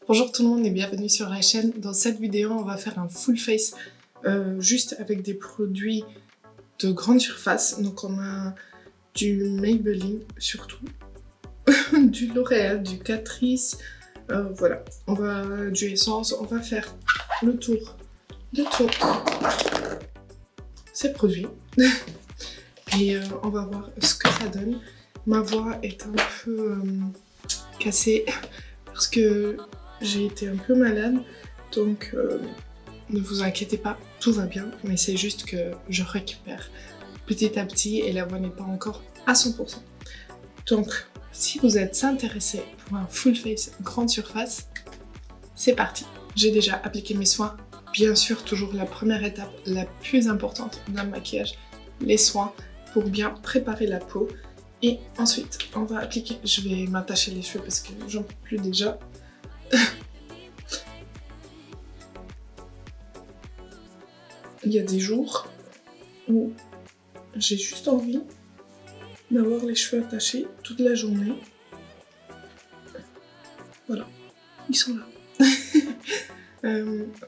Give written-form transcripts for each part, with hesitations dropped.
Bonjour tout le monde et bienvenue sur la chaîne. Dans cette vidéo, on va faire un full face juste avec des produits de grande surface. Donc on a du Maybelline surtout, du L'Oréal, du Catrice, voilà. On va du Essence, on va faire le tour de tous ces produits et on va voir ce que ça donne. Ma voix est un peu cassée parce que j'ai été un peu malade, donc ne vous inquiétez pas, tout va bien, mais c'est juste que je récupère petit à petit et la voix n'est pas encore à 100%. Donc, si vous êtes intéressé pour un full face grande surface, c'est parti. J'ai déjà appliqué mes soins, bien sûr toujours la première étape la plus importante d'un maquillage, les soins pour bien préparer la peau. Et ensuite, on va appliquer, je vais m'attacher les cheveux parce que j'en peux plus déjà. Il y a des jours où j'ai juste envie d'avoir les cheveux attachés toute la journée. Voilà, ils sont là.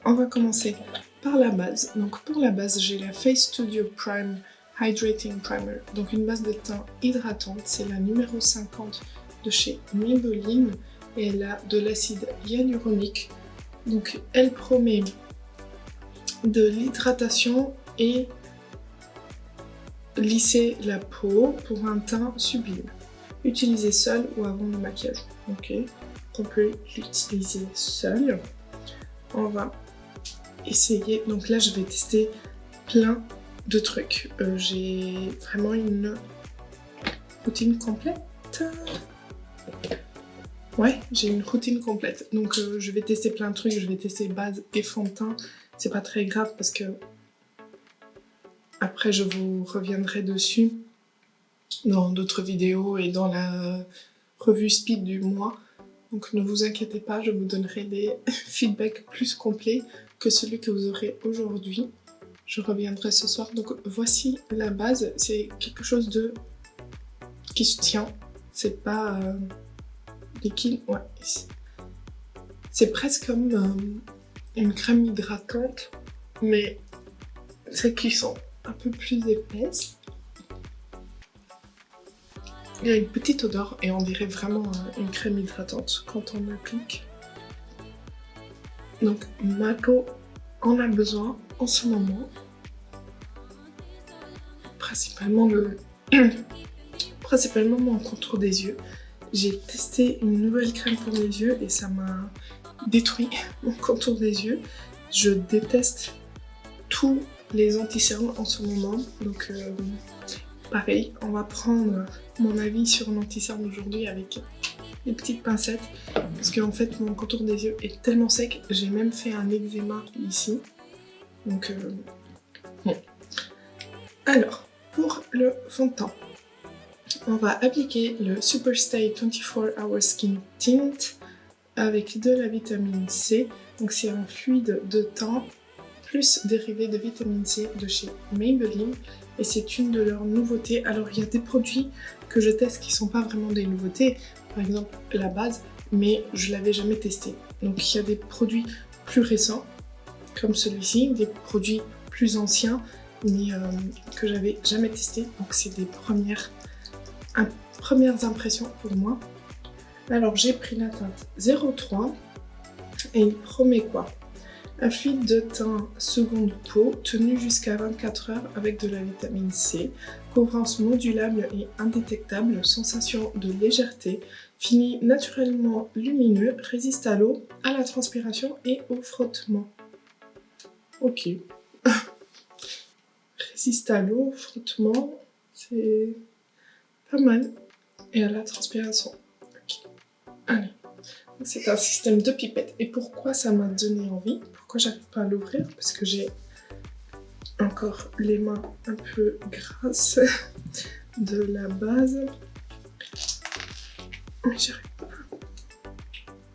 On va commencer par la base. Donc pour la base, j'ai la Face Studio Prime Hydrating Primer. Donc une base de teint hydratante, c'est la numéro 50 de chez Maybelline. Et elle a de l'acide hyaluronique. Donc elle promet de l'hydratation et lisser la peau pour un teint sublime. Utilisez seul ou avant le maquillage. Ok, on peut l'utiliser seul. On va essayer. Donc là, je vais tester plein de trucs. J'ai vraiment une routine complète. Ouais, j'ai une routine complète. Donc je vais tester plein de trucs. Je vais tester base et fond de teint. C'est pas très grave parce que après je vous reviendrai dessus dans d'autres vidéos et dans la revue speed du mois. Donc ne vous inquiétez pas, je vous donnerai des feedbacks plus complets que celui que vous aurez aujourd'hui. Je reviendrai ce soir. Donc voici la base. C'est quelque chose de qui se tient. C'est pas liquide. Ouais. C'est presque comme une crème hydratante, mais celles qui sont un peu plus épaisses. Il y a une petite odeur et on dirait vraiment une crème hydratante quand on l'applique. Donc ma peau en a besoin en ce moment. Principalement mon contour des yeux. J'ai testé une nouvelle crème pour les yeux et ça m'a détruit mon contour des yeux. Je déteste tous les anti-cernes en ce moment. Donc pareil, on va prendre mon avis sur l'anti-cerne aujourd'hui avec des petites pincettes. Parce qu'en fait mon contour des yeux est tellement sec, j'ai même fait un eczéma ici. Donc bon. Alors, pour le fond de teint, on va appliquer le Superstay 24 Hour Skin Tint avec de la vitamine C. Donc c'est un fluide de teint plus dérivé de vitamine C de chez Maybelline. Et c'est une de leurs nouveautés. Alors il y a des produits que je teste qui ne sont pas vraiment des nouveautés. Par exemple la base, mais je ne l'avais jamais testé. Donc il y a des produits plus récents, comme celui-ci, des produits plus anciens, mais que j'avais jamais testé. Donc c'est des premières impressions pour moi. Alors j'ai pris la teinte 03 et il promet quoi? Un fluide de teint seconde peau tenu jusqu'à 24 heures avec de la vitamine C, couvrance modulable et indétectable, sensation de légèreté, fini naturellement lumineux, résiste à l'eau, à la transpiration et au frottement. Ok. Résiste à l'eau, au frottement, c'est pas mal. Et à la transpiration. Ok. Allez. C'est un système de pipette. Et pourquoi ça m'a donné envie? Pourquoi j'arrive pas à l'ouvrir? Parce que j'ai encore les mains un peu grasses de la base. Mais j'arrive pas.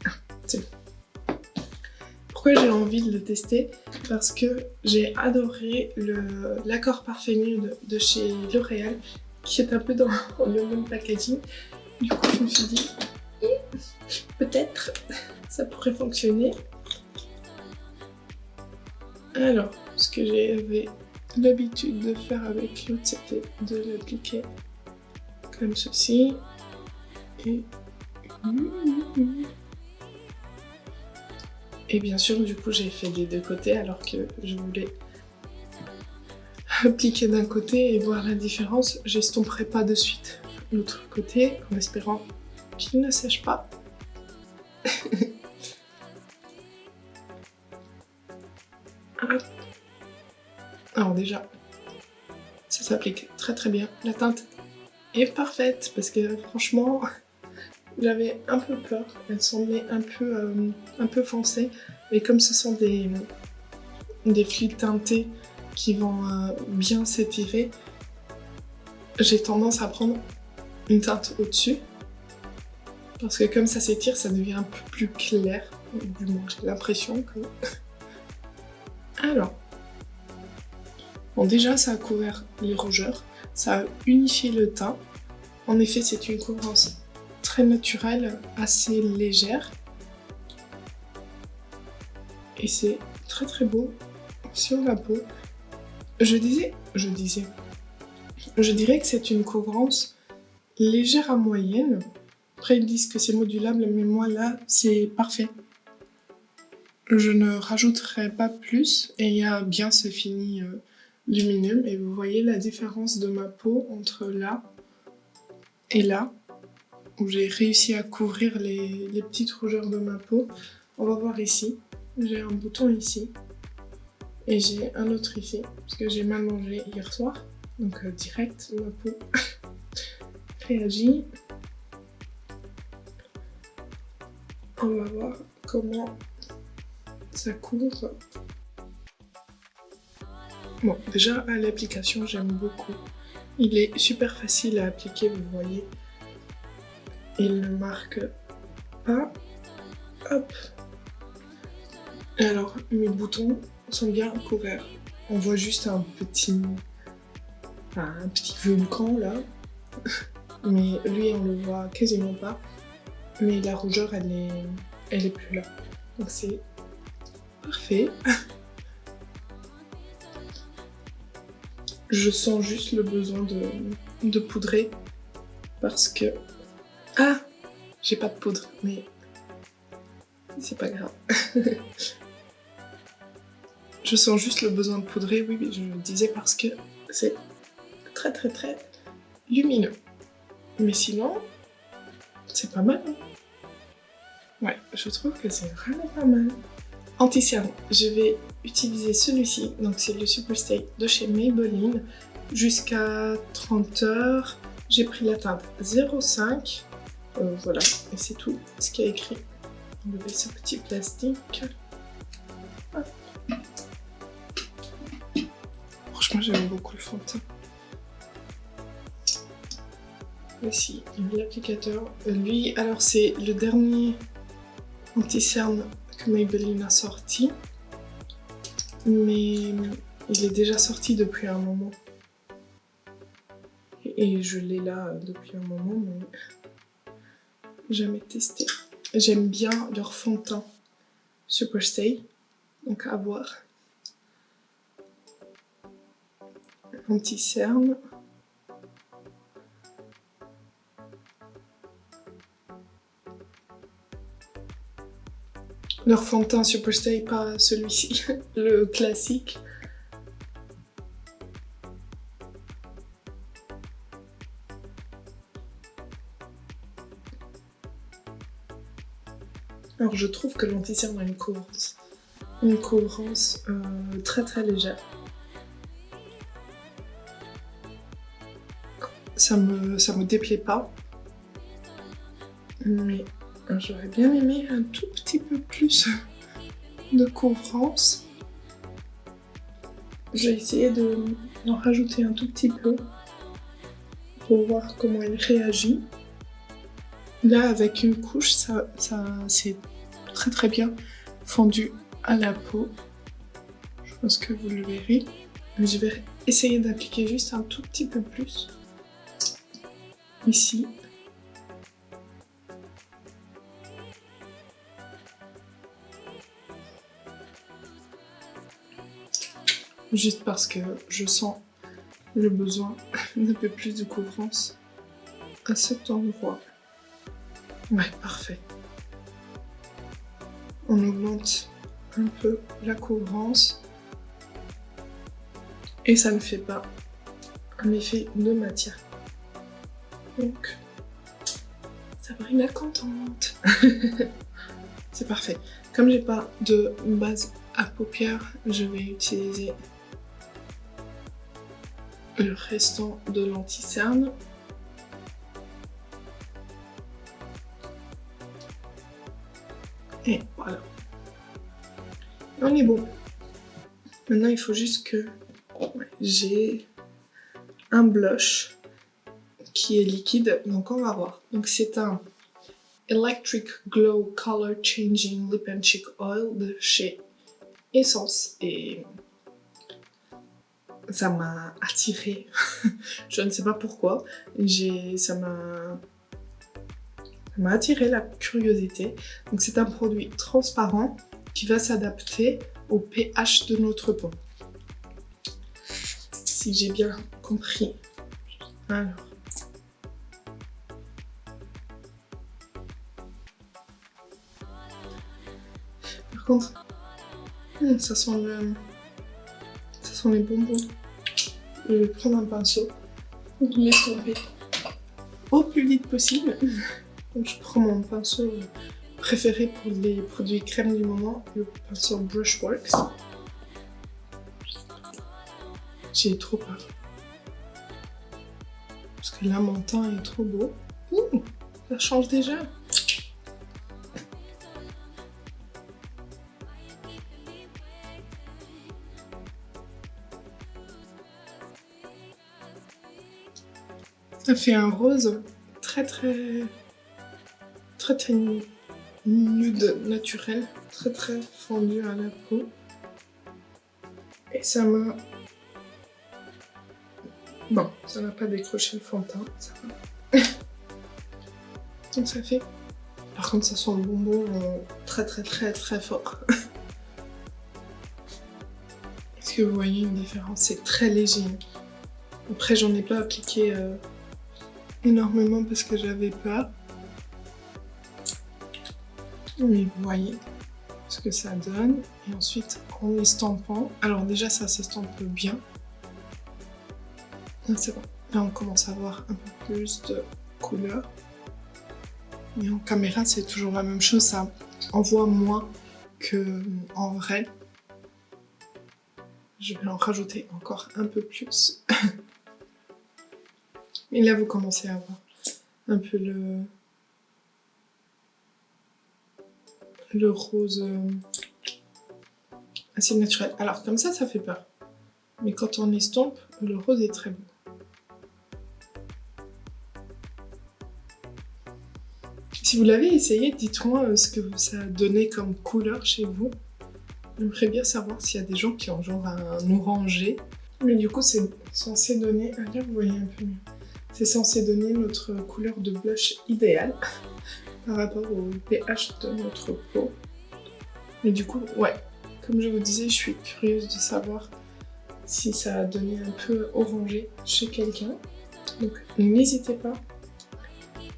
Ah, c'est bon. Pourquoi j'ai envie de le tester? Parce que j'ai adoré l'accord parfait nude de chez L'Oréal, qui est un peu dans le même packaging. Du coup, je me suis dit, peut-être ça pourrait fonctionner. Alors, ce que j'avais l'habitude de faire avec l'autre, c'était de l'appliquer comme ceci. Et bien sûr, du coup, j'ai fait des deux côtés alors que je voulais appliquer d'un côté et voir la différence. J'estomperai pas de suite l'autre côté en espérant qu'il ne sèche pas. Alors déjà, ça s'applique très très bien. La teinte est parfaite parce que franchement, j'avais un peu peur. Elle semblait un peu foncée, mais comme ce sont des fluides teintés qui vont bien s'étirer, j'ai tendance à prendre une teinte au-dessus parce que comme ça s'étire, ça devient un peu plus clair. Du moins, j'ai l'impression que... Alors, bon, déjà, ça a couvert les rougeurs, ça a unifié le teint. En effet, c'est une couvrance très naturelle, assez légère. Et c'est très très beau sur la peau. Je dirais que c'est une couvrance légère à moyenne. Après, ils disent que c'est modulable, mais moi là, c'est parfait. Je ne rajouterai pas plus, et il y a bien ce fini lumineux. Et vous voyez la différence de ma peau entre là et là, où j'ai réussi à couvrir les petites rougeurs de ma peau. On va voir ici. J'ai un bouton ici. Et j'ai un autre ici, parce que j'ai mal mangé hier soir. Donc direct, ma peau réagit. On va voir comment ça couvre. Bon, déjà à l'application, j'aime beaucoup. Il est super facile à appliquer, vous voyez. Il ne marque pas. Hop. Et alors, mes boutons sont bien couverts. On voit juste un petit vulcan là. Mais lui, on le voit quasiment pas. Mais la rougeur, elle est plus là. Donc c'est parfait. Je sens juste le besoin de poudrer parce que... Ah! J'ai pas de poudre, mais c'est pas grave. Je sens juste le besoin de poudrer, oui, je le disais parce que c'est très très très lumineux. Mais sinon, c'est pas mal. Hein. Ouais, je trouve que c'est vraiment pas mal. Anti-cerne, je vais utiliser celui-ci, donc c'est le Superstay de chez Maybelline, jusqu'à 30 heures. J'ai pris la teinte 05, voilà, et c'est tout ce qu'il y a écrit. Enlever ce petit plastique. Hop. Franchement, j'aime beaucoup le fond de teint. Voici l'applicateur. Lui, alors c'est le dernier anti-cerne que Maybelline a sorti, mais il est déjà sorti depuis un moment. Et je l'ai là depuis un moment, mais jamais testé. J'aime bien leur fond de teint Superstay, donc à voir. Anti-cerne. Leur fond de teint Superstay, pas celui-ci, le classique. Alors je trouve que l'anti-cerne a une couvrance très très légère. Ça me déplaît pas, mais j'aurais bien aimé un tout petit peu plus de couvrance. J'ai essayé d'en rajouter un tout petit peu pour voir comment elle réagit. Là, avec une couche, ça c'est très très bien fondu à la peau. Je pense que vous le verrez. Je vais essayer d'appliquer juste un tout petit peu plus. Ici. juste parce que je sens le besoin d'un peu plus de couvrance à cet endroit. Ouais, parfait. On augmente un peu la couvrance et ça ne fait pas un effet de matière. Donc, Sabrina contente. C'est parfait. Comme j'ai pas de base à paupières, je vais utiliser le restant de l'anti-cerne. Et voilà. On est bon. Maintenant, il faut juste que j'ai un blush qui est liquide, donc on va voir. Donc c'est un Electric Glow Color Changing Lip and Cheek Oil de chez Essence et ça m'a attirée. Je ne sais pas pourquoi. Ça m'a attiré la curiosité. Donc c'est un produit transparent qui va s'adapter au pH de notre peau. Si j'ai bien compris. Alors. Par contre, ça sent les bonbons. Je vais prendre un pinceau. Je laisse tomber au plus vite possible. Donc je prends mon pinceau préféré pour les produits crème du moment, le pinceau Brushworks. J'ai trop peur. Parce que là, mon teint est trop beau. Ouh, ça change déjà. Ça fait un rose très nude, naturel, très fondu à la peau. Et ça m'a... Bon, ça n'a pas décroché le fond de teint, ça va. Donc ça fait... Par contre, ça sent le bonbon très fort. Est-ce que vous voyez une différence? C'est très léger. Après, j'en ai pas appliqué énormément parce que j'avais peur. Mais vous voyez ce que ça donne. Et ensuite, en estampant... Alors déjà, ça s'estompe bien. C'est bon. Là, on commence à voir un peu plus de couleur. Mais en caméra, c'est toujours la même chose. Ça envoie moins qu'en vrai. Je vais en rajouter encore un peu plus. Et là, vous commencez à voir un peu le rose assez naturel. Alors, comme ça fait peur. Mais quand on estompe, le rose est très beau. Si vous l'avez essayé, dites-moi ce que ça a donné comme couleur chez vous. J'aimerais bien savoir s'il y a des gens qui ont genre un orangé. Mais du coup, c'est censé donner... Ah là, vous voyez un peu mieux. C'est censé donner notre couleur de blush idéale par rapport au pH de notre peau. Mais du coup, ouais, comme je vous disais, je suis curieuse de savoir si ça a donné un peu orangé chez quelqu'un. Donc, n'hésitez pas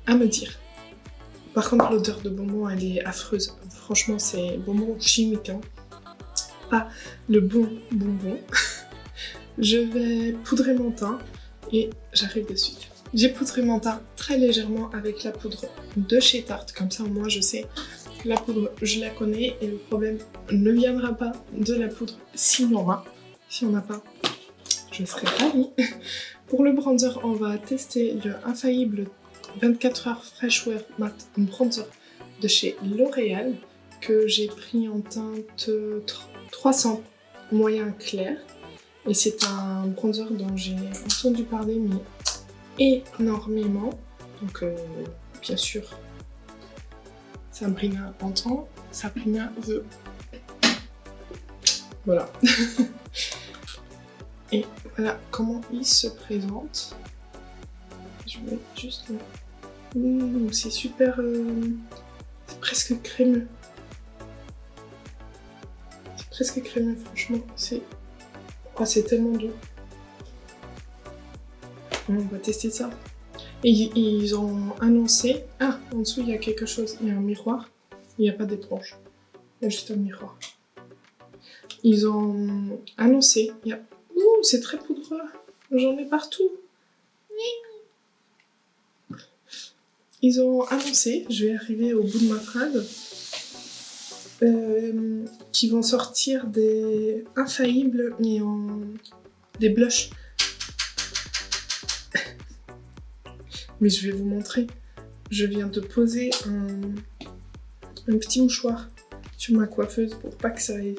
à me dire. Par contre, l'odeur de bonbon, elle est affreuse. Franchement, c'est bonbon chimique, hein. Pas le bon bonbon. Je vais poudrer mon teint et j'arrive de suite. J'ai poudré mon teint très légèrement avec la poudre de chez Tarte. Comme ça, au moins, je sais que la poudre, je la connais et le problème ne viendra pas de la poudre si on en a. Si on n'a pas, je serai ravie. Pour le bronzer, on va tester le infaillible 24 heures Fresh Wear Matte Bronzer de chez L'Oréal que j'ai pris en teinte 300 moyen clair. Et c'est un bronzer dont j'ai entendu parler mais énormément. Donc bien sûr, Sabrina entend, Sabrina veut. Voilà. Et voilà comment il se présente. Je vais juste... c'est super... c'est presque crémeux. C'est presque crémeux, franchement. C'est Oh, c'est tellement doux. On va tester ça. Et ils ont annoncé... Ah, en dessous, il y a quelque chose. Il y a un miroir. Il n'y a pas d'éponge. Il y a juste un miroir. Ils ont annoncé... Ouh, c'est très poudreux. J'en ai partout. Ils ont annoncé, je vais arriver au bout de ma phrase, qu'ils vont sortir des infaillibles mais des blushs. Mais je vais vous montrer. Je viens de poser un petit mouchoir sur ma coiffeuse pour pas que ça aille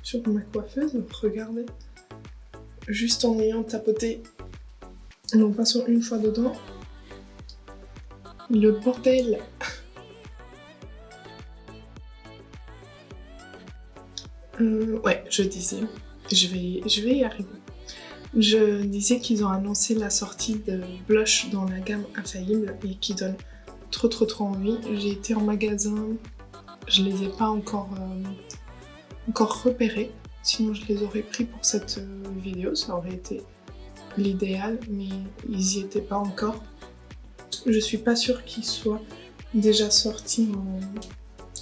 sur ma coiffeuse. Regardez. Juste en ayant tapoté, en passant une fois dedans. Le bordel. Ouais, je disais, je vais y arriver. Je disais qu'ils ont annoncé la sortie de blush dans la gamme Infaillible et qui donne trop envie. J'ai été en magasin, je les ai pas encore repérés, sinon je les aurais pris pour cette vidéo, ça aurait été l'idéal, mais ils y étaient pas encore. Je suis pas sûre qu'ils soient déjà sortis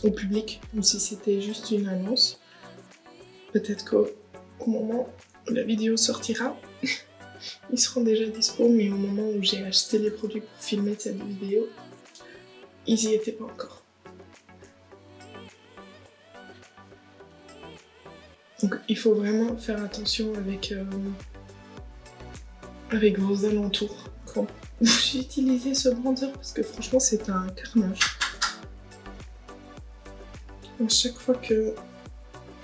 au public, ou si c'était juste une annonce. Peut-être qu'au moment où la vidéo sortira, ils seront déjà dispo, mais au moment où j'ai acheté les produits pour filmer cette vidéo, ils y étaient pas encore. Donc il faut vraiment faire attention avec vos alentours quand vous utilisez ce bronzer, parce que franchement c'est un carnage. À chaque fois que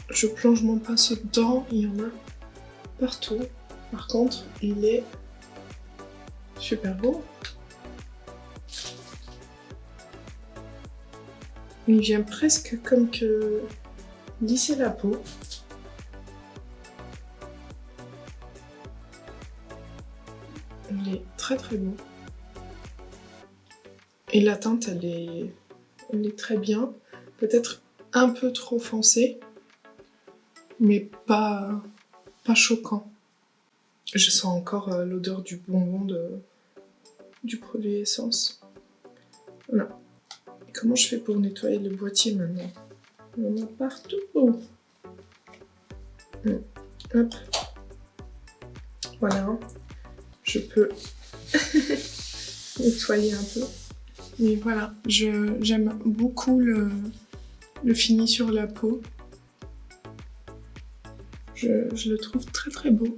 je plonge mon pinceau dedans, il y en a partout. Par contre, il est super beau. Il vient presque comme que lisser la peau. Il est très beau. Et la teinte, elle est très bien. Peut-être un peu trop foncée, mais pas choquant. Je sens encore l'odeur du bonbon du produit essence. Voilà. Et comment je fais pour nettoyer le boîtier maintenant? Il y en a partout. Hop. Voilà. Je peux nettoyer un peu. Mais voilà, j'aime beaucoup le fini sur la peau. Je le trouve très beau.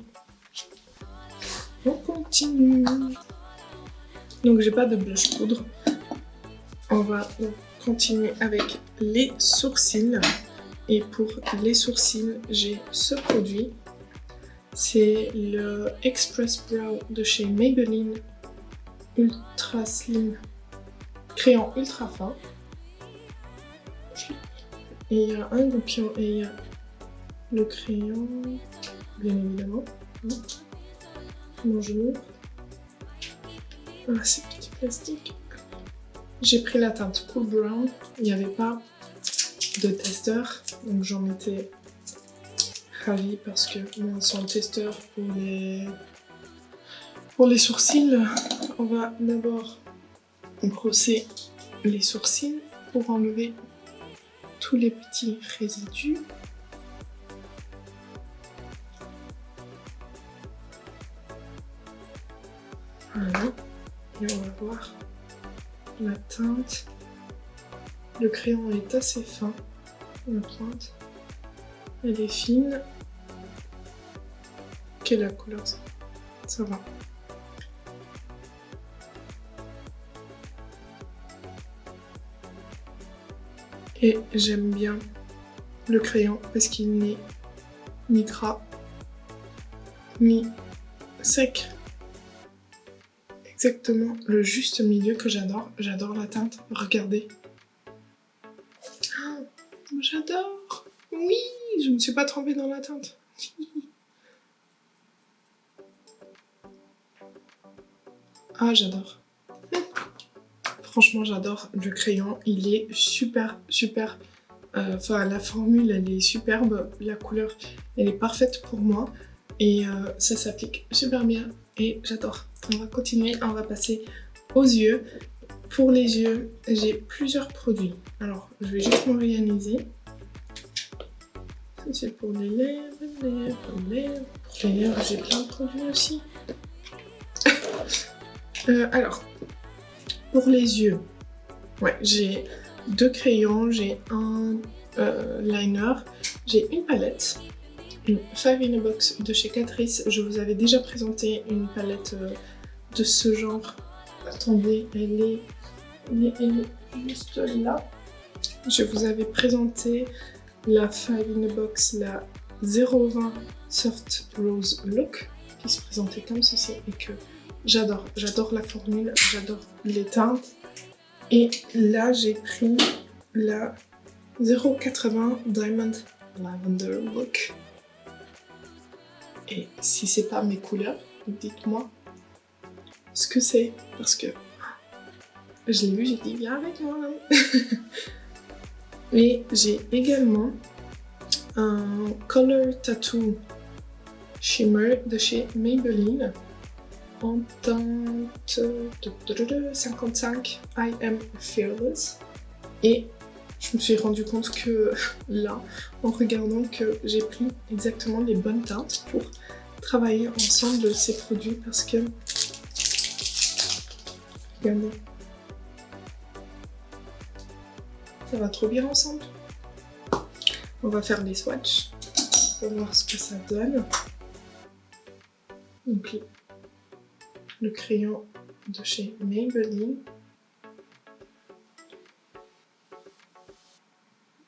On continue. Donc j'ai pas de blush poudre. On va donc continuer avec les sourcils. Et pour les sourcils, j'ai ce produit. C'est le Express Brow de chez Maybelline Ultra Slim. Crayon ultra fin. Et il y a un goupion et il y a le crayon, bien évidemment. Mon genou. Ah, c'est petit plastique. J'ai pris la teinte Cool Brown. Il n'y avait pas de testeur, donc j'en étais ravie parce que moi, sans testeur pour les sourcils, on va d'abord brosser les sourcils pour enlever tous les petits résidus. Voilà, et on va voir la teinte. Le crayon est assez fin, la pointe. Elle est fine. Quelle est la couleur? Ça va. Et j'aime bien le crayon parce qu'il n'est ni gras, ni sec. Exactement le juste milieu que j'adore. J'adore la teinte. Regardez. Oh, j'adore. Oui, je ne me suis pas trempée dans la teinte. Ah, j'adore. Franchement, j'adore le crayon. Il est super. Enfin, la formule, elle est superbe. La couleur, elle est parfaite pour moi. Et ça s'applique super bien et j'adore. On va continuer, on va passer aux yeux. Pour les yeux, j'ai plusieurs produits. Alors, je vais juste m'organiser. Ça, c'est pour les lèvres, Pour les lèvres, j'ai plein de produits aussi. Alors, pour les yeux, ouais, j'ai 2 crayons, j'ai un liner, j'ai une palette, une 5 in a box de chez Catrice. Je vous avais déjà présenté une palette de ce genre. Attendez, elle est juste là. Je vous avais présenté la 5 in a box, la 020 Soft Rose Look, qui se présentait comme ceci et que j'adore. J'adore la formule, j'adore les teintes. Et là, j'ai pris la 080 Diamond Lavender Look. Et si c'est pas mes couleurs, dites-moi ce que c'est, parce que je l'ai vu, j'ai dit viens avec moi. Et j'ai également un Color Tattoo Shimmer de chez Maybelline en teinte 55 I Am Fearless. Et je me suis rendu compte que là, en regardant, que j'ai pris exactement les bonnes teintes pour travailler ensemble ces produits parce que regardez, ça va trop bien ensemble. On va faire des swatchs pour voir ce que ça donne. Donc le crayon de chez Maybelline.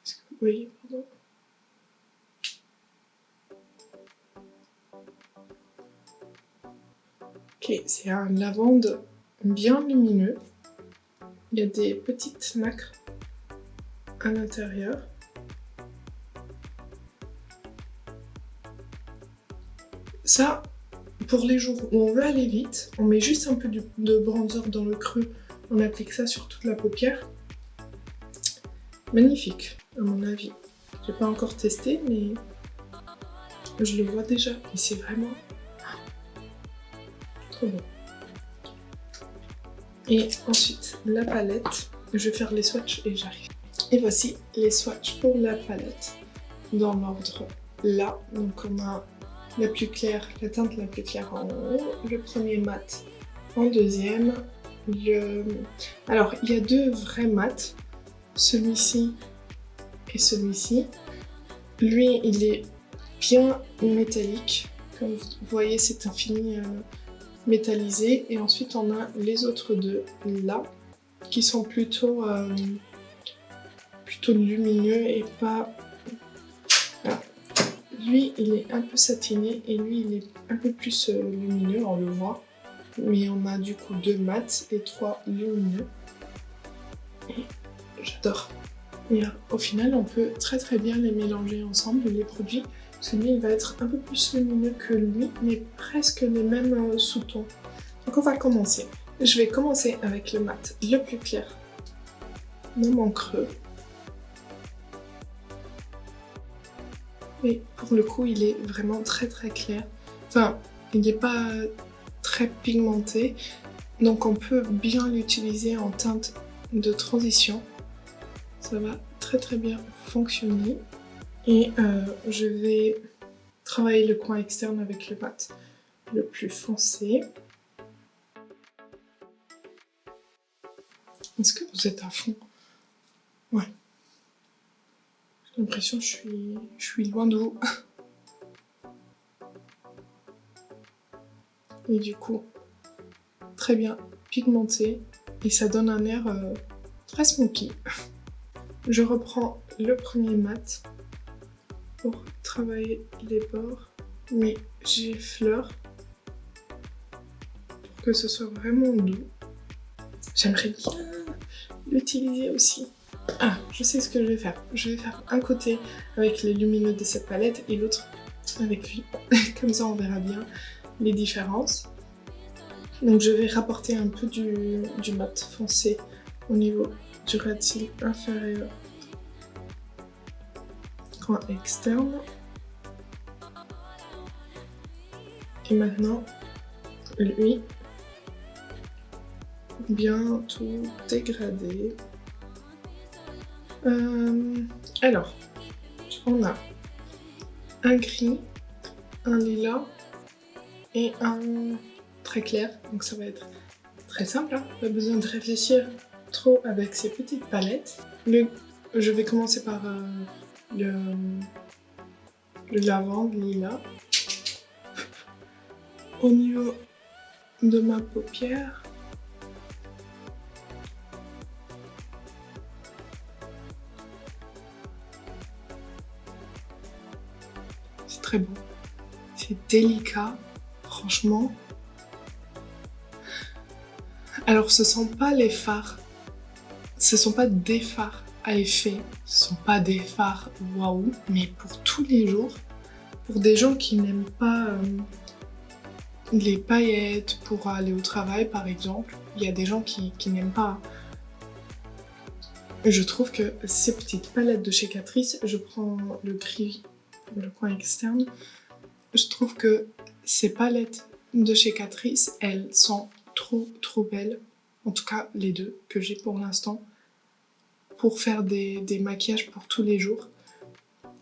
Est-ce que vous voyez, pardon? Ok, c'est un lavande bien lumineux. Il y a des petites nacres à l'intérieur. Ça, pour les jours où on veut aller vite, on met juste un peu de bronzer dans le creux. On applique ça sur toute la paupière. Magnifique, à mon avis. J'ai pas encore testé, mais je le vois déjà. Et c'est vraiment trop bon. Et ensuite, la palette. Je vais faire les swatchs et j'arrive. Et voici les swatchs pour la palette. Dans l'ordre là. Donc on a la plus claire, la teinte la plus claire en haut. Le premier mat en deuxième. Alors, il y a 2 vrais mats. Celui-ci et celui-ci. Lui, il est bien métallique. Comme vous voyez, c'est un fini métallisé. Et ensuite, on a les autres 2 là, qui sont plutôt lumineux et pas... Voilà. Lui, il est un peu satiné et lui, il est un peu plus lumineux, on le voit. Mais on a du coup 2 mats et 3 lumineux. Et j'adore. Et au final, on peut très très bien les mélanger ensemble, les produits. Parce que lui, il va être un peu plus lumineux que lui, mais presque les mêmes sous-tons. Donc on va commencer. Je vais commencer avec le mat le plus clair dans mon creux. Et pour le coup, il est vraiment très très clair. Enfin, il n'est pas très pigmenté, donc on peut bien l'utiliser en teinte de transition. Ça va très très bien fonctionner. Et je vais travailler le coin externe avec le mat le plus foncé. Est-ce que vous êtes à fond? Ouais. J'ai l'impression que je suis loin de vous. Et du coup, très bien pigmenté. Et ça donne un air très smoky. Je reprends le premier mat pour travailler les bords, mais j'effleure pour que ce soit vraiment doux. J'aimerais bien l'utiliser aussi. Ah, je sais ce que je vais faire. Je vais faire un côté avec les lumineux de cette palette et l'autre avec lui. Comme ça, on verra bien les différences. Donc je vais rapporter un peu du mat foncé au niveau du ras de cils inférieur, coin externe. Et maintenant, lui, bien tout dégradé. Alors, on a un gris, un lilas et un très clair. Donc ça va être très simple, hein, pas besoin de réfléchir trop avec ces petites palettes. Je vais commencer par le lavande lilas. Au niveau de ma paupière, c'est très beau, c'est délicat, franchement. Alors ce sont pas les fards, ce sont pas des fards à effet, ce sont pas des fards waouh, mais pour tous les jours, pour des gens qui n'aiment pas les paillettes pour aller au travail par exemple, il y a des gens qui n'aiment pas. Je trouve que ces petites palettes de chez Catrice, je prends le gris, le coin externe, je trouve que ces palettes de chez Catrice, elles sont trop belles, en tout cas les deux que j'ai pour l'instant, pour faire des maquillages pour tous les jours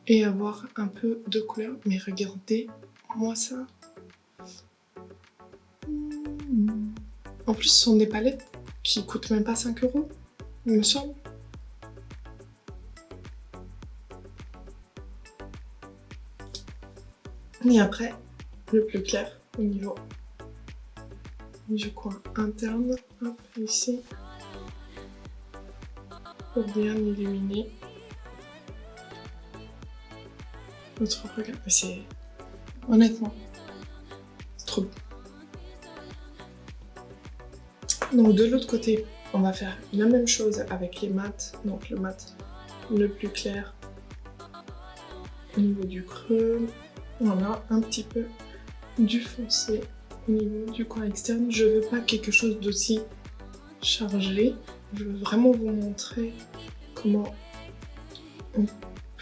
et avoir un peu de couleur. Mais regardez-moi ça. En plus, ce sont des palettes qui coûtent même pas 5 €, il me semble. Et après, le plus clair au niveau du coin interne, hop, ici, pour bien illuminer votre regard. C'est honnêtement, c'est trop beau. Donc de l'autre côté, on va faire la même chose avec les mats. Donc le mat le plus clair au niveau du creux. On a un petit peu du foncé au niveau du coin externe. Je veux pas quelque chose d'aussi chargé. Je veux vraiment vous montrer comment on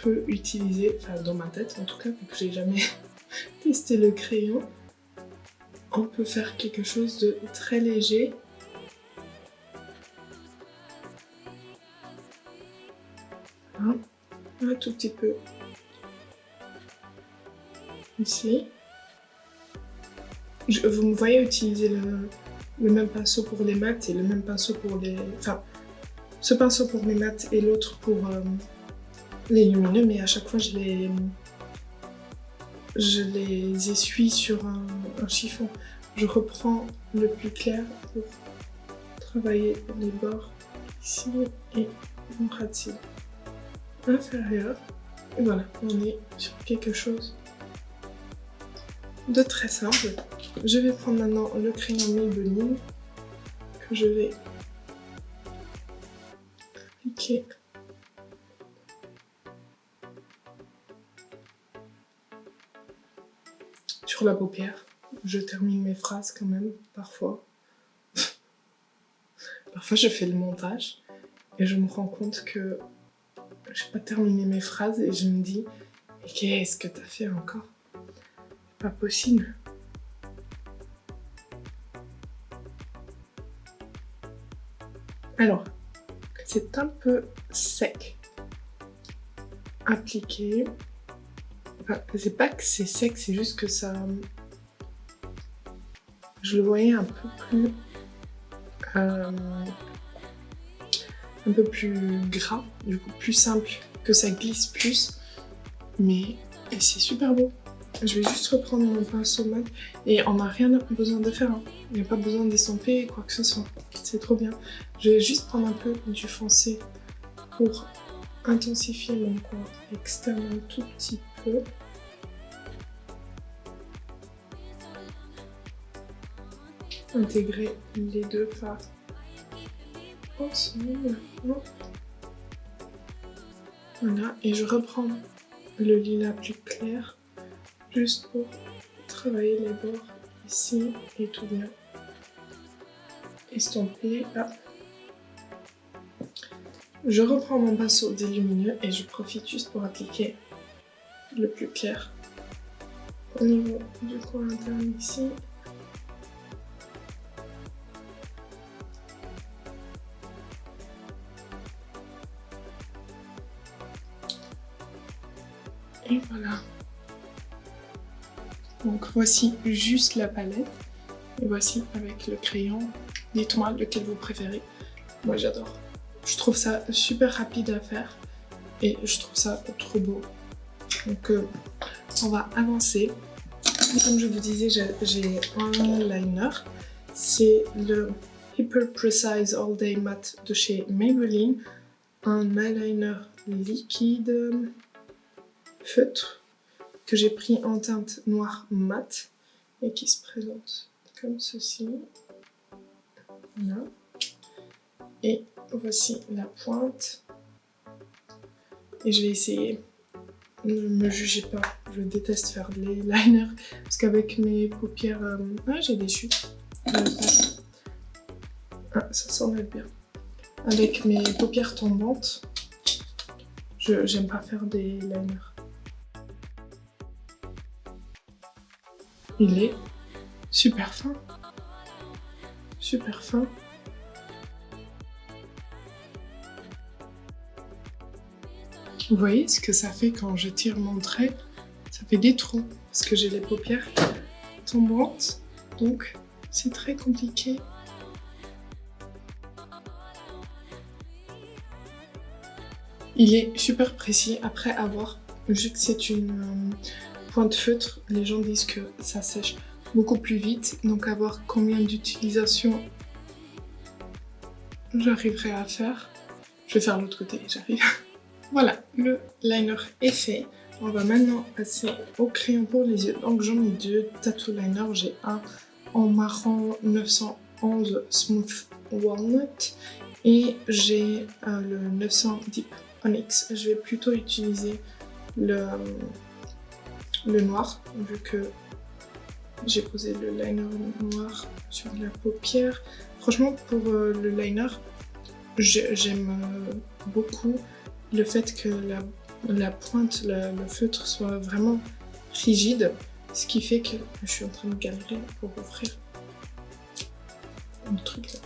peut utiliser, enfin dans ma tête en tout cas, vu que j'ai jamais testé le crayon, on peut faire quelque chose de très léger. Voilà. Un tout petit peu ici. Vous me voyez utiliser le même pinceau pour les mats et le même pinceau pour les... Enfin, ce pinceau pour les mats et l'autre pour les lumineux, mais à chaque fois je les essuie sur un chiffon. Je reprends le plus clair pour travailler les bords ici et mon ras de cils inférieur. Et voilà, on est sur quelque chose de très simple. Je vais prendre maintenant le crayon Maybelline que je vais appliquer sur la paupière. Je termine mes phrases quand même, parfois. Parfois je fais le montage et je me rends compte que je n'ai pas terminé mes phrases et je me dis « Mais qu'est-ce que t'as fait encore ? C'est pas possible !» Alors, c'est un peu sec appliqué. Enfin, c'est pas que c'est sec, c'est juste que ça... Je le voyais un peu plus gras, du coup plus simple, que ça glisse plus. Mais c'est super beau. Je vais juste reprendre mon pinceau mat et on n'a rien besoin de faire. Hein. Il n'y a pas besoin d'estomper quoi que ce soit. C'est trop bien. Je vais juste prendre un peu du foncé pour intensifier mon coin externe un tout petit peu. Intégrer les deux faces ensemble. Voilà, et je reprends le lilas plus clair juste pour travailler les bords ici et tout bien estomper. Là. Je reprends mon pinceau des lumineux et je profite juste pour appliquer le plus clair au niveau du coin interne ici. Et voilà. Donc voici juste la palette. Et voici avec le crayon. Dites-moi lequel vous préférez. Moi j'adore. Je trouve ça super rapide à faire. Et je trouve ça trop beau. Donc on va avancer. Et comme je vous disais, j'ai un liner. C'est le Hyper Precise All Day Matte de chez Maybelline. Un eyeliner liquide feutre que j'ai pris en teinte noire mat et qui se présente comme ceci. Voilà. Et voici la pointe. Et je vais essayer. Ne me jugez pas, je déteste faire des liners parce qu'avec mes paupières... Ah, j'ai des chutes. Ah, ça s'enlève bien. Avec mes paupières tombantes, j'aime pas faire des liners. Il est super fin. Super fin. Vous voyez ce que ça fait quand je tire mon trait? Ça fait des trous parce que j'ai les paupières tombantes. Donc c'est très compliqué. Il est super précis après avoir, vu que c'est une pointe feutre, les gens disent que ça sèche beaucoup plus vite. Donc à voir combien d'utilisations j'arriverai à faire. Je vais faire l'autre côté, j'arrive. Voilà, le liner est fait. On va maintenant passer au crayon pour les yeux. Donc j'en ai deux tattoo liner. J'ai un en marron 911 Smooth Walnut et j'ai le 900 Deep Onyx. Je vais plutôt utiliser le noir vu que j'ai posé le liner noir sur la paupière. Franchement, pour le liner, j'aime beaucoup le fait que la pointe, le feutre soit vraiment rigide, ce qui fait que je suis en train de galérer pour ouvrir le truc là.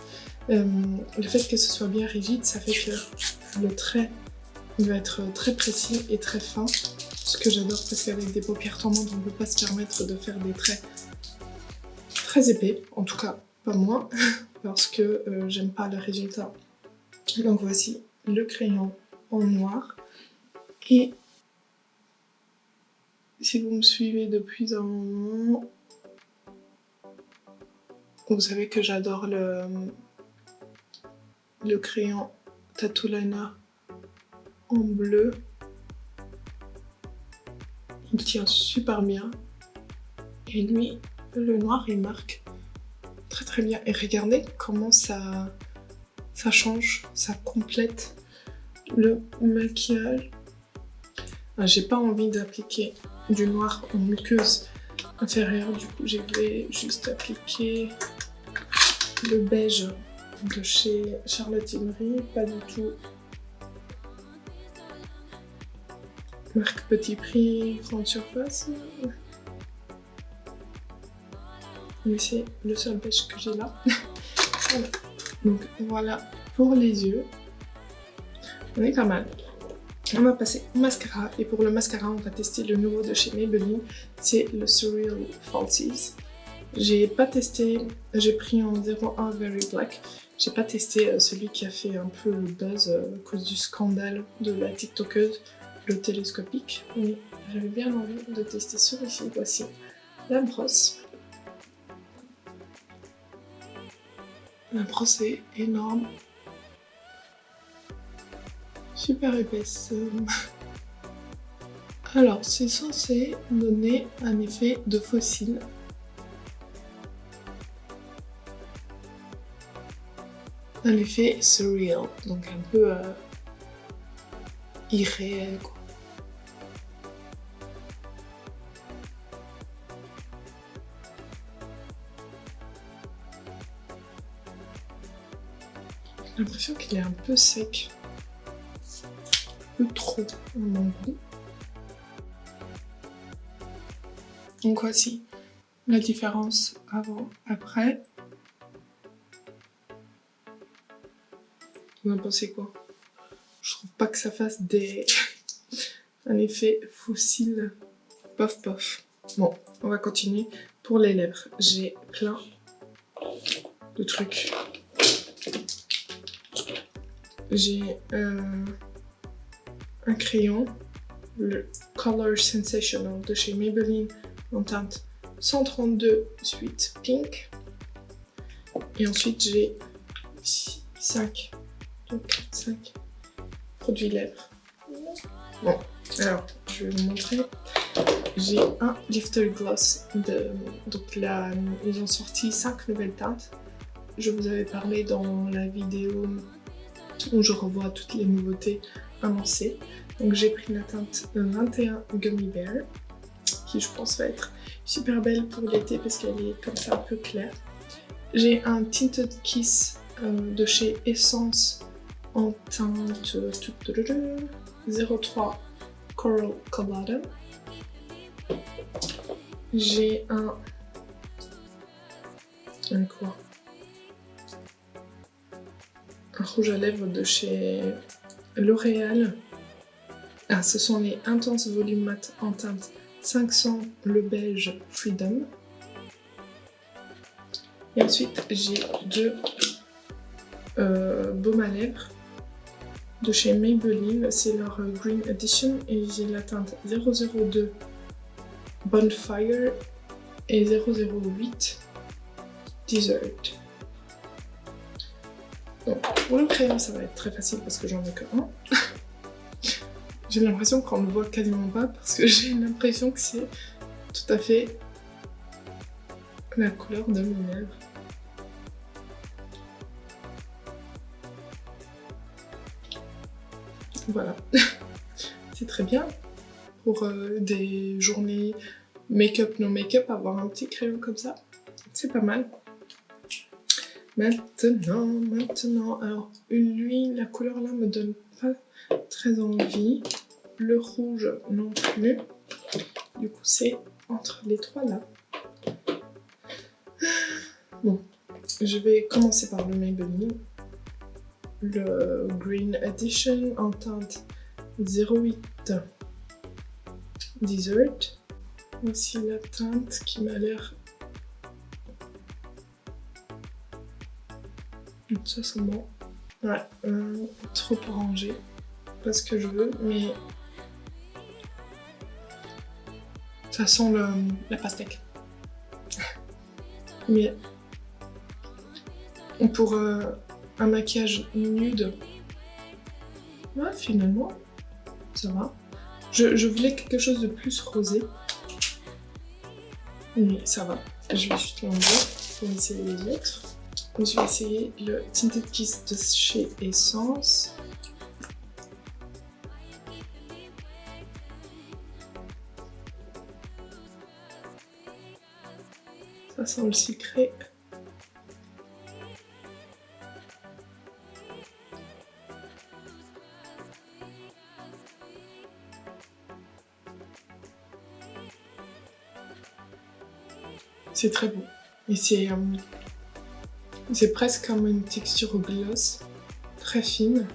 Le fait que ce soit bien rigide, ça fait que le trait va être très précis et très fin, ce que j'adore parce qu'avec des paupières tombantes, on ne peut pas se permettre de faire des traits très épais, en tout cas pas moi, parce que j'aime pas le résultat. Donc voici le crayon en noir. Et si vous me suivez depuis un moment, vous savez que j'adore le crayon tattoo liner en bleu. Il tient super bien. Et lui, le noir, il marque très très bien. Et regardez comment ça change, ça complète le maquillage. J'ai pas envie d'appliquer du noir en muqueuse inférieure, du coup je vais juste appliquer le beige de chez Charlotte Tilbury, pas du tout marque Petit Prix, grande surface. Mais c'est le seul beige que j'ai là. Voilà. Donc voilà pour les yeux. On est pas mal. On va passer au mascara et pour le mascara on va tester le nouveau de chez Maybelline, c'est le Surreal Falsies. J'ai pas testé, j'ai pris en 01 Very Black, j'ai pas testé celui qui a fait un peu le buzz à cause du scandale de la TikTokeuse, le télescopique, mais j'avais bien envie de tester celui-ci. Voici la brosse. La brosse est énorme. Super épaisse. Alors, c'est censé donner un effet de fossile. Un effet surreal, donc un peu irréel, quoi. J'ai l'impression qu'il est un peu sec. Un peu trop à mon goût. Donc voici la différence avant-après. Vous en pensez quoi? Je trouve pas que ça fasse un effet fossile. Pof pof. Bon, on va continuer. Pour les lèvres, j'ai plein de trucs. J'ai un crayon, le Color Sensational de chez Maybelline en teinte 132 Sweet Pink. Et ensuite j'ai 5 produits lèvres. Bon, alors je vais vous montrer. J'ai un Lifter Gloss. Donc là, ils ont sorti 5 nouvelles teintes. Je vous avais parlé dans la vidéo où je revois toutes les nouveautés annoncées. Donc j'ai pris la teinte 21 Gummy Bear, qui je pense va être super belle pour l'été parce qu'elle est comme ça un peu claire. J'ai un Tinted Kiss de chez Essence en teinte 03 Coral Colada. J'ai un quoi? Un rouge à lèvres de chez L'Oréal. Ah, ce sont les Intense Volume Matte en teinte 500 le beige Freedom. Et ensuite, j'ai 2 baumes à lèvres de chez Maybelline. C'est leur Green Edition et j'ai la teinte 002 Bonfire et 008 Desert. Donc, pour le crayon, ça va être très facile parce que j'en ai que un. J'ai l'impression qu'on ne voit quasiment pas parce que j'ai l'impression que c'est tout à fait la couleur de mes lèvres. Voilà, c'est très bien pour des journées make-up, no make-up, avoir un petit crayon comme ça, c'est pas mal. Maintenant, alors lui, la couleur là me donne pas très envie, le rouge non plus, du coup c'est entre les trois là. Bon, je vais commencer par le Maybelline, le Green Edition en teinte 08 Desert. Voici la teinte qui m'a l'air... Ça c'est bon. Ouais, trop orangé. Pas ce que je veux, mais... ça sent la pastèque. Mais... pour un maquillage nude... ouais, finalement, ça va. Je voulais quelque chose de plus rosé. Mais ça va. Je vais juste l'enlever pour essayer les autres. Je vais essayer le Tinted Kiss de chez Essence. Ça sent le sucré. C'est très beau. Et c'est presque comme une texture gloss, très fine.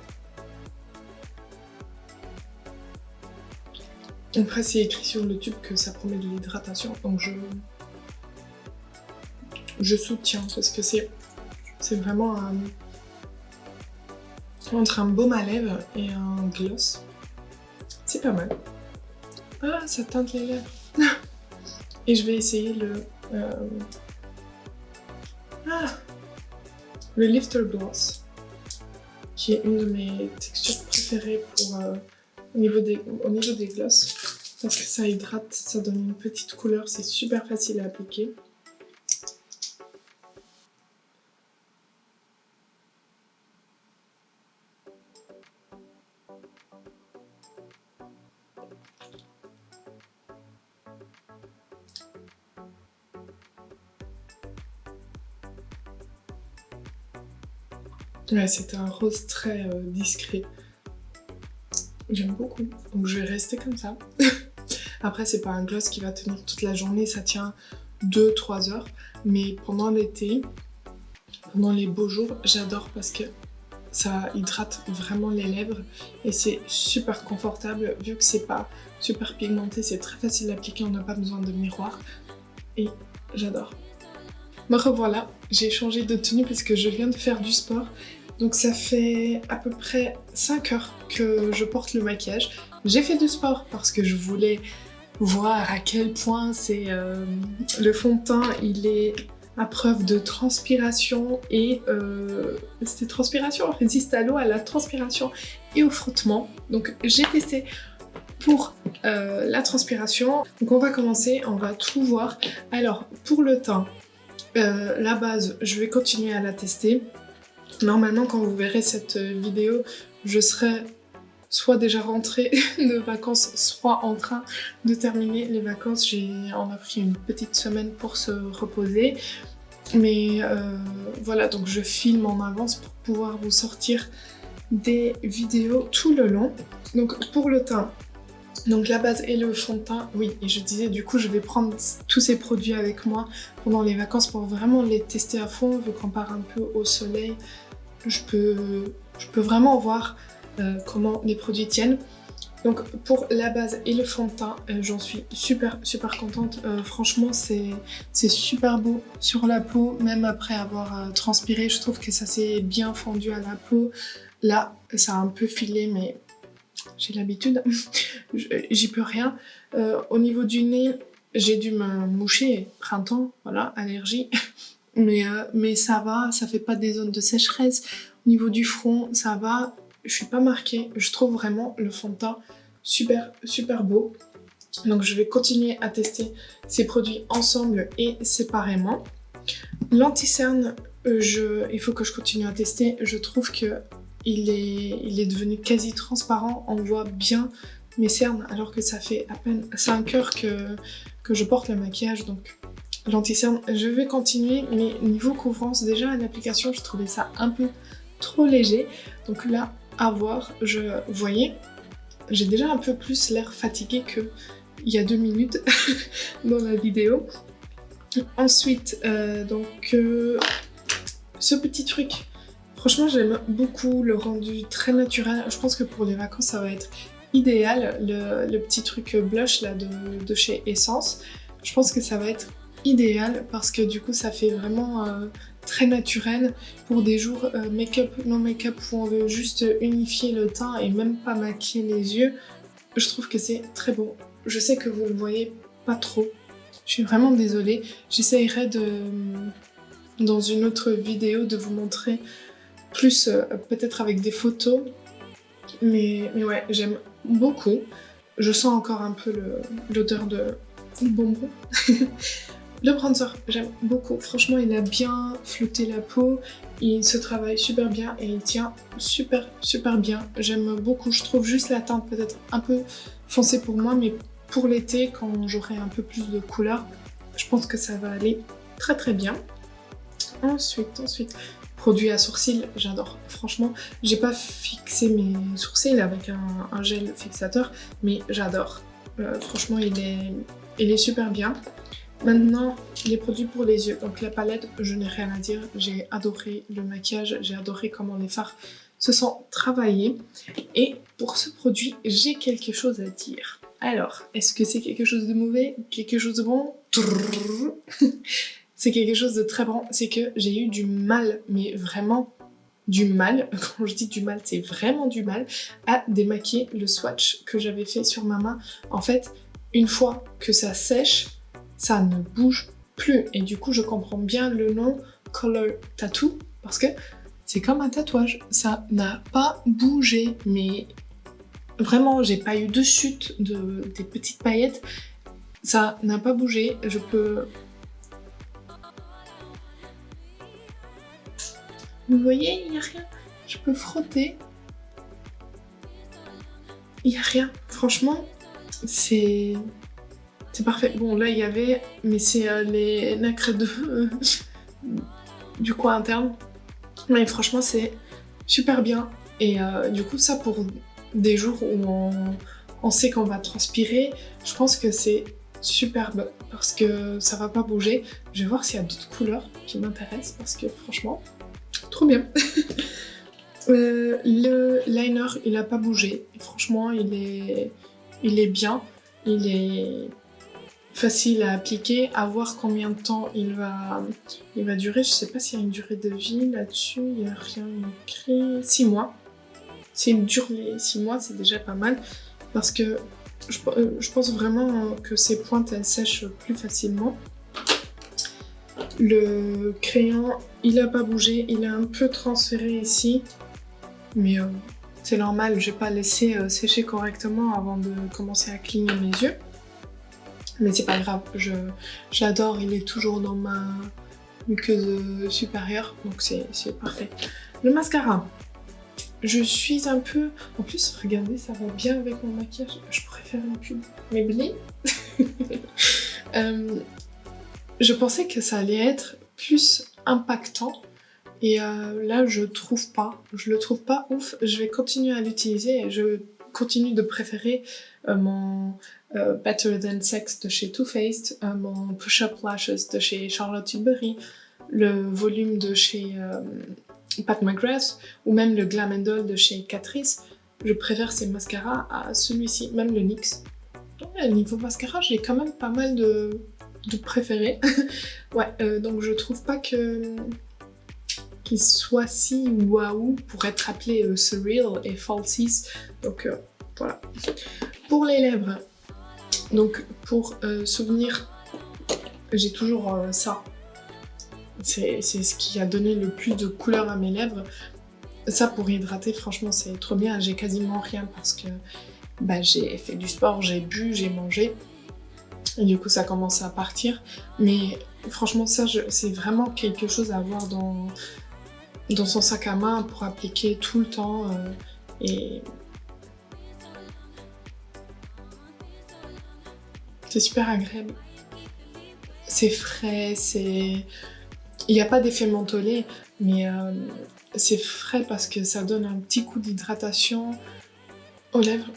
Après, c'est écrit sur le tube que ça promet de l'hydratation, donc je soutiens parce que c'est vraiment entre un baume à lèvres et un gloss. C'est pas mal. Ah, ça teinte les lèvres. Et je vais essayer le Lifter Gloss, qui est une de mes textures préférées pour au niveau des glosses, parce que ça hydrate, ça donne une petite couleur, c'est super facile à appliquer. Ouais, c'est un rose très discret. J'aime beaucoup, donc je vais rester comme ça. Après, c'est pas un gloss qui va tenir toute la journée, ça tient 2-3 heures. Mais pendant l'été, pendant les beaux jours, j'adore parce que ça hydrate vraiment les lèvres et c'est super confortable vu que c'est pas super pigmenté, c'est très facile d'appliquer, on n'a pas besoin de miroir et j'adore. Me revoilà, j'ai changé de tenue parce que je viens de faire du sport, donc ça fait à peu près 5 heures que je porte le maquillage. J'ai fait du sport parce que je voulais voir à quel point c'est le fond de teint, il est à preuve de transpiration et c'était transpiration, résiste à l'eau, à la transpiration et au frottement. Donc j'ai testé pour la transpiration. Donc on va commencer, on va tout voir. Alors pour le teint, la base, je vais continuer à la tester. Normalement quand vous verrez cette vidéo, je serai soit déjà rentrée de vacances, soit en train de terminer les vacances. On a pris une petite semaine pour se reposer. Mais voilà, donc je filme en avance pour pouvoir vous sortir des vidéos tout le long. Donc pour le teint, donc la base et le fond de teint, oui, et je disais du coup je vais prendre tous ces produits avec moi pendant les vacances pour vraiment les tester à fond, vu qu'on part un peu au soleil. Je peux vraiment voir comment les produits tiennent. Donc pour la base et le fond de teint, j'en suis super contente. Franchement c'est super beau sur la peau, même après avoir transpiré, je trouve que ça s'est bien fondu à la peau. Là ça a un peu filé mais j'ai l'habitude, j'y peux rien. Au niveau du nez, j'ai dû me moucher, printemps, voilà, allergie. Mais ça va, ça fait pas des zones de sécheresse. Au niveau du front, ça va, je suis pas marquée. Je trouve vraiment le fond de teint super beau. Donc je vais continuer à tester ces produits ensemble et séparément. L'anti-cerne, il faut que je continue à tester. Je trouve que il est devenu quasi transparent. On voit bien mes cernes alors que ça fait à peine 5 heures que je porte le maquillage. Donc l'anti-cerne, je vais continuer. Mais niveau couvrance, déjà à l'application, je trouvais ça un peu trop léger. Donc là, à voir, vous voyez, j'ai déjà un peu plus l'air fatiguée qu'il y a 2 minutes dans la vidéo. Ensuite, ce petit truc, franchement j'aime beaucoup le rendu très naturel. Je pense que pour les vacances ça va être idéal. Le petit truc blush là de chez Essence, je pense que ça va être idéal parce que du coup ça fait vraiment très naturel pour des jours make-up, non make-up où on veut juste unifier le teint et même pas maquiller les yeux. Je trouve que c'est très beau. Je sais que vous le voyez pas trop. Je suis vraiment désolée. J'essayerai dans une autre vidéo de vous montrer plus peut-être avec des photos. Mais ouais, j'aime beaucoup. Je sens encore un peu l'odeur de bonbon. Le bronzer, j'aime beaucoup. Franchement, il a bien flouté la peau. Il se travaille super bien et il tient super bien. J'aime beaucoup. Je trouve juste la teinte peut-être un peu foncée pour moi, mais pour l'été, quand j'aurai un peu plus de couleur, je pense que ça va aller très bien. Ensuite, produit à sourcils, j'adore. Franchement, j'ai pas fixé mes sourcils avec un gel fixateur, mais j'adore. Franchement, il est super bien. Maintenant, les produits pour les yeux. Donc la palette, je n'ai rien à dire. J'ai adoré le maquillage, j'ai adoré comment les fards se sont travaillés. Et pour ce produit, j'ai quelque chose à dire. Alors, est-ce que c'est quelque chose de mauvais? Quelque chose de bon? C'est quelque chose de très bon. C'est que j'ai eu du mal, mais vraiment du mal. Quand je dis du mal, c'est vraiment du mal à démaquiller le swatch que j'avais fait sur ma main. En fait, une fois que ça sèche, ça ne bouge plus. Et du coup, je comprends bien le nom Color Tattoo parce que c'est comme un tatouage. Ça n'a pas bougé, mais vraiment, j'ai pas eu de chute, des petites paillettes. Ça n'a pas bougé. Je peux... Vous voyez, il n'y a rien. Je peux frotter. Il n'y a rien. Franchement, c'est parfait. Bon, là, il y avait... Mais c'est les nacres du coin interne. Mais franchement, c'est super bien. Et du coup, ça pour des jours où on sait qu'on va transpirer. Je pense que c'est superbe parce que ça va pas bouger. Je vais voir s'il y a d'autres couleurs qui m'intéressent parce que franchement, trop bien. Le liner, il a pas bougé. Et franchement, il est bien. Il est facile à appliquer, à voir combien de temps il va durer. Je sais pas s'il y a une durée de vie là-dessus, il n'y a rien écrit. 6 mois. S'il dure les 6 mois, c'est déjà pas mal parce que je pense vraiment que ces pointes elles sèchent plus facilement. Le crayon, il a pas bougé, il a un peu transféré ici, mais c'est normal, je vais pas laisser sécher correctement avant de commencer à cligner mes yeux. Mais c'est pas grave, j'adore, il est toujours dans ma muqueuse supérieure, donc c'est parfait. Le mascara, je suis un peu... En plus, regardez, ça va bien avec mon maquillage, je préfère une pub Maybelline. Je pensais que ça allait être plus impactant, et là je le trouve pas ouf. Je vais continuer à l'utiliser et je continue de préférer mon Better Than Sex de chez Too Faced, mon Push Up Lashes de chez Charlotte Tilbury, le volume de chez Pat McGrath ou même le Glam Doll de chez Catrice. Je préfère ces mascaras à celui-ci, même le NYX. Niveau mascara, j'ai quand même pas mal de préférés. Ouais, donc je trouve pas qu'il soit si waouh pour être appelé surreal et falsies. Donc voilà. Pour les lèvres, donc pour souvenir, j'ai toujours ça. C'est ce qui a donné le plus de couleur à mes lèvres. Ça pour hydrater, franchement c'est trop bien. J'ai quasiment rien parce que j'ai fait du sport, j'ai bu, j'ai mangé. Et du coup ça commence à partir. Mais franchement ça c'est vraiment quelque chose à avoir dans son sac à main pour appliquer tout le temps. Et c'est super agréable. C'est frais, il n'y a pas d'effet mentholé, mais c'est frais parce que ça donne un petit coup d'hydratation aux lèvres.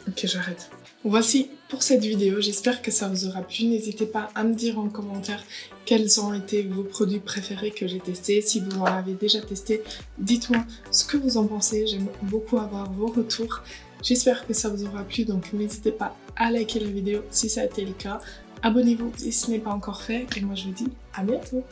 Ok, j'arrête. Voici pour cette vidéo, j'espère que ça vous aura plu. N'hésitez pas à me dire en commentaire quels ont été vos produits préférés que j'ai testés. Si vous en avez déjà testé, dites-moi ce que vous en pensez. J'aime beaucoup avoir vos retours. J'espère que ça vous aura plu, donc n'hésitez pas à liker la vidéo si ça a été le cas. Abonnez-vous si ce n'est pas encore fait, et moi je vous dis à bientôt.